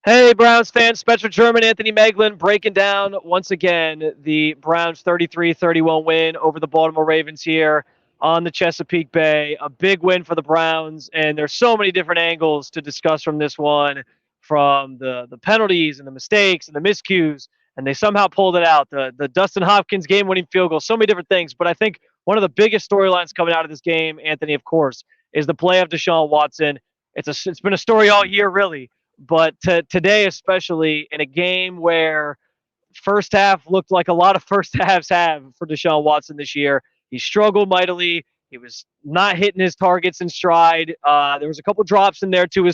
Hey, Browns fans, Spencer German, Anthony Moeglin breaking down once again the Browns 33-31 win over the Baltimore Ravens here on the Chesapeake Bay. A big win for the Browns, and there's so many different angles to discuss from this one, from the penalties and the mistakes and the miscues, and they somehow pulled it out. The Dustin Hopkins game-winning field goal, so many different things. But I think one of the biggest storylines coming out of this game, Anthony, of course, is the play of Deshaun Watson. It's been a story all year, really, but today, especially in a game where first half looked like a lot of first halves have for Deshaun Watson this year, he struggled mightily. He was not hitting his targets in stride. There was a couple drops in there to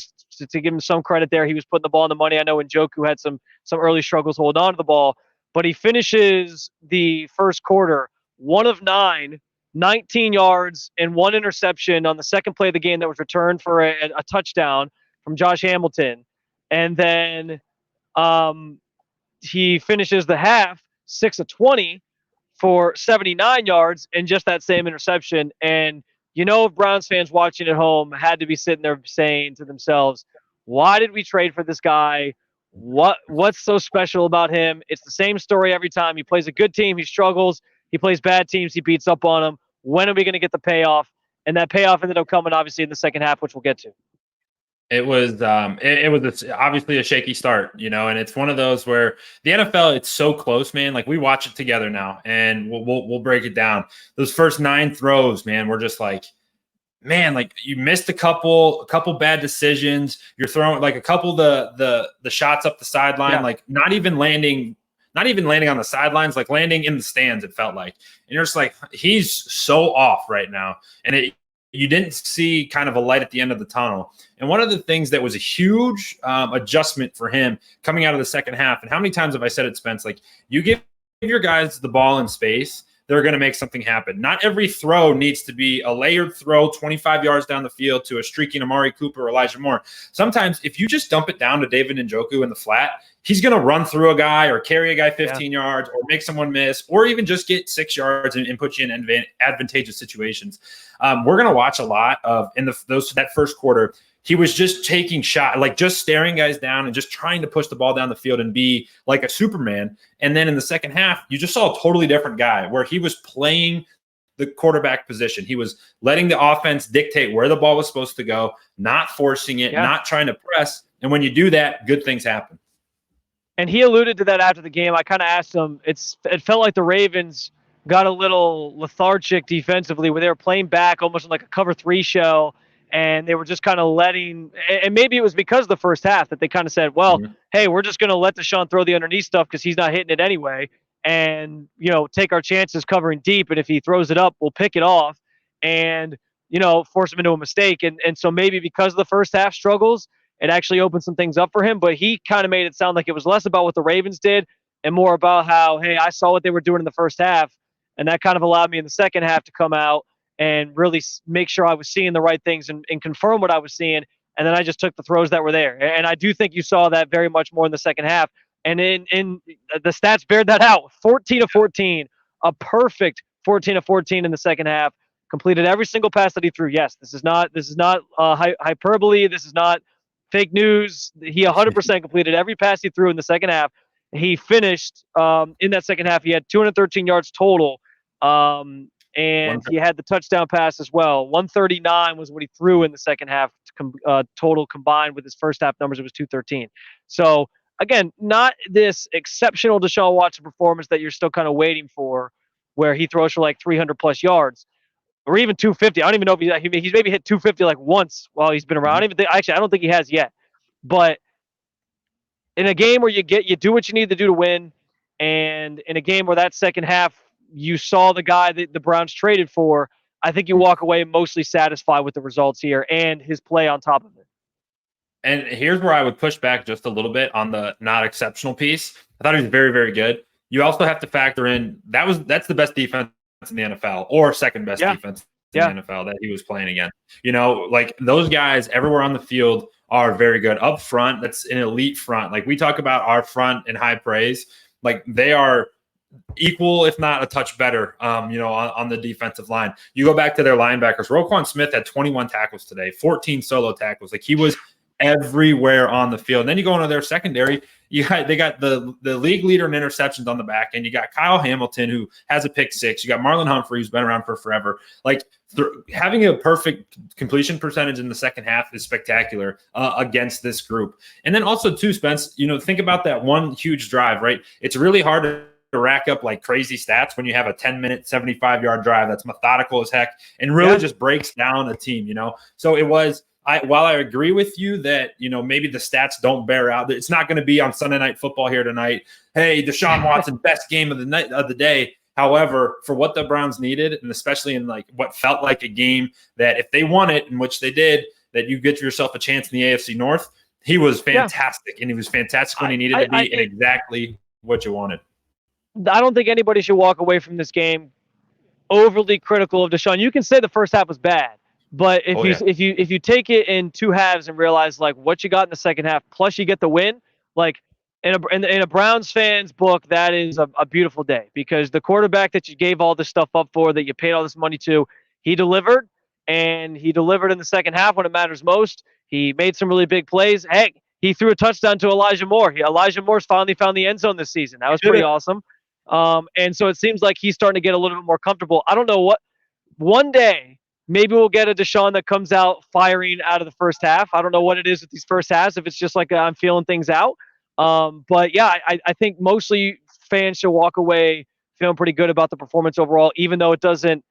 give him some credit there. He was putting the ball on the money. I know Njoku had some early struggles holding on to the ball, but he finishes the first quarter 1 of 9, 19 yards and one interception on the second play of the game that was returned for a touchdown from Josh Hamilton. And then he finishes the half 6 of 20 for 79 yards and just that same interception. And if Browns fans watching at home had to be sitting there saying to themselves, why did we trade for this guy? What's so special about him? It's the same story every time. He plays a good team, he struggles. He plays bad teams, he beats up on them. When are we going to get the payoff? And that payoff ended up coming, obviously, in the second half, which we'll get to. It was obviously a shaky start, and it's one of those where the NFL, it's so close, man. Like, we watch it together now, and we'll break it down. Those first 9 throws, man, we're just like, man, like, you missed a couple bad decisions. You're throwing like a couple the shots up the sideline, like not even landing on the sidelines, like landing in the stands. It felt like, and you're just like, he's so off right now, and you didn't see kind of a light at the end of the tunnel. And one of the things that was a huge adjustment for him coming out of the second half, and how many times have I said it, Spence, like, you give your guys the ball in space, they're going to make something happen. Not every throw needs to be a layered throw 25 yards down the field to a streaking Amari Cooper or Elijah Moore. Sometimes if you just dump it down to David Njoku in the flat, he's going to run through a guy or carry a guy 15 yards or make someone miss, or even just get 6 yards and put you in advantageous situations. We're going to watch a lot of that first quarter. He was just taking shots, like just staring guys down and just trying to push the ball down the field and be like a Superman. And then in the second half, you just saw a totally different guy where he was playing the quarterback position. He was letting the offense dictate where the ball was supposed to go, not forcing it, not trying to press. And when you do that, good things happen. And he alluded to that after the game. I kind of asked him, it felt like the Ravens got a little lethargic defensively where they were playing back almost like a cover 3 show. And they were just kind of letting, and maybe it was because of the first half that they kind of said, well, hey, we're just going to let Deshaun throw the underneath stuff because he's not hitting it anyway. And, take our chances covering deep. And if he throws it up, we'll pick it off and, force him into a mistake. And so maybe because of the first half struggles, it actually opened some things up for him. But he kind of made it sound like it was less about what the Ravens did and more about how, hey, I saw what they were doing in the first half. And that kind of allowed me in the second half to come out and really make sure I was seeing the right things and confirm what I was seeing. And then I just took the throws that were there. And I do think you saw that very much more in the second half. And in the stats bear that out. 14 of 14, a perfect 14 of 14 in the second half. Completed every single pass that he threw. Yes, this is not hyperbole. This is not fake news. He 100% completed every pass he threw in the second half. He finished in that second half. He had 213 yards total. And he had the touchdown pass as well. 139 was what he threw in the second half total combined with his first half numbers. It was 213. So, again, not this exceptional Deshaun Watson performance that you're still kind of waiting for where he throws for like 300-plus yards or even 250. I don't even know if he's maybe hit 250 like once while he's been around. I don't think he has yet. But in a game where you do what you need to do to win, and in a game where that second half you saw the guy that the Browns traded for, I think you walk away mostly satisfied with the results here and his play on top of it. And here's where I would push back just a little bit on the not exceptional piece. I thought he was very, very good. You also have to factor in that's the best defense in the NFL, or second best defense in the NFL that he was playing against. Like, those guys everywhere on the field are very good. Up front, that's an elite front. Like, we talk about our front in high praise. Like, they are equal, if not a touch better, on the defensive line. You go back to their linebackers. Roquan Smith had 21 tackles today, 14 solo tackles. Like, he was everywhere on the field. And then you go into their secondary. They got the league leader in interceptions on the back end. You got Kyle Hamilton, who has a pick six. You got Marlon Humphrey, who's been around for forever. Like having a perfect completion percentage in the second half is spectacular against this group. And then also too, Spence, think about that one huge drive, right? It's really hard to rack up like crazy stats when you have a 10-minute, 75-yard drive that's methodical as heck and really just breaks down a team, So it was. While I agree with you that, maybe the stats don't bear out, it's not going to be on Sunday Night Football here tonight. Hey, Deshaun Watson, best game of the day. However, for what the Browns needed, and especially in like what felt like a game that if they won it, in which they did, that you get yourself a chance in the AFC North, he was fantastic. And he was fantastic when he needed to be and exactly what you wanted. I don't think anybody should walk away from this game overly critical of Deshaun. You can say the first half was bad. But if you take it in two halves and realize like what you got in the second half, plus you get the win, like in a Browns fan's book, that is a beautiful day because the quarterback that you gave all this stuff up for, that you paid all this money to, he delivered, and he delivered in the second half when it matters most. He made some really big plays. Heck, he threw a touchdown to Elijah Moore. Elijah Moore's finally found the end zone this season. That was pretty awesome. And so it seems like he's starting to get a little bit more comfortable. I don't know what one day. Maybe we'll get a Deshaun that comes out firing out of the first half. I don't know what it is with these first halves, if it's just like I'm feeling things out. But yeah, I think mostly fans should walk away feeling pretty good about the performance overall, even though it doesn't,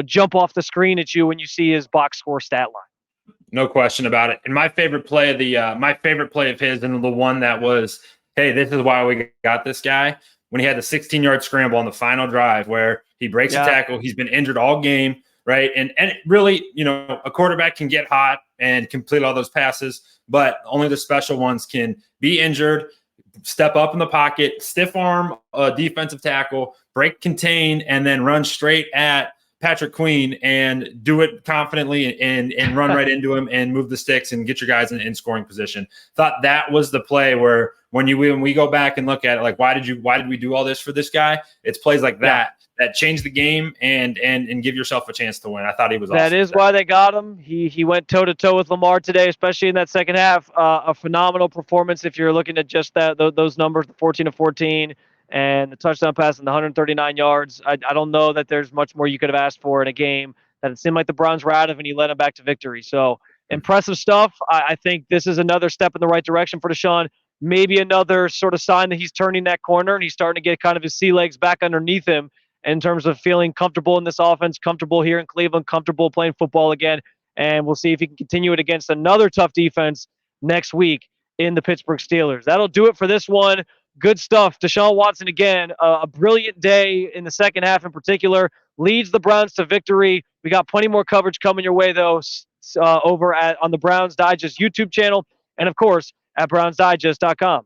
jump off the screen at you when you see his box score stat line. No question about it. And my favorite play of his, and the one that was, hey, this is why we got this guy, when he had the 16-yard scramble on the final drive where he breaks a tackle. He's been injured all game. Right. And really, a quarterback can get hot and complete all those passes, but only the special ones can be injured, step up in the pocket, stiff arm a defensive tackle, break contain, and then run straight at Patrick Queen and do it confidently and run right into him and move the sticks and get your guys in scoring position. Thought that was the play where when we go back and look at it, like, why did we do all this for this guy? It's plays like that change the game and give yourself a chance to win. I thought he was awesome. That is why they got him. He went toe-to-toe with Lamar today, especially in that second half. A phenomenal performance if you're looking at just those numbers, the 14-14 and the touchdown pass and the 139 yards. I don't know that there's much more you could have asked for in a game that it seemed like the Browns were out of, and he led them back to victory. So impressive stuff. I think this is another step in the right direction for Deshaun. Maybe another sort of sign that he's turning that corner and he's starting to get kind of his sea legs back underneath him in terms of feeling comfortable in this offense, comfortable here in Cleveland, comfortable playing football again. And we'll see if he can continue it against another tough defense next week in the Pittsburgh Steelers. That'll do it for this one. Good stuff. Deshaun Watson, again, a brilliant day in the second half in particular, leads the Browns to victory. We got plenty more coverage coming your way, though, over on the Browns Digest YouTube channel and, of course, at BrownsDigest.com.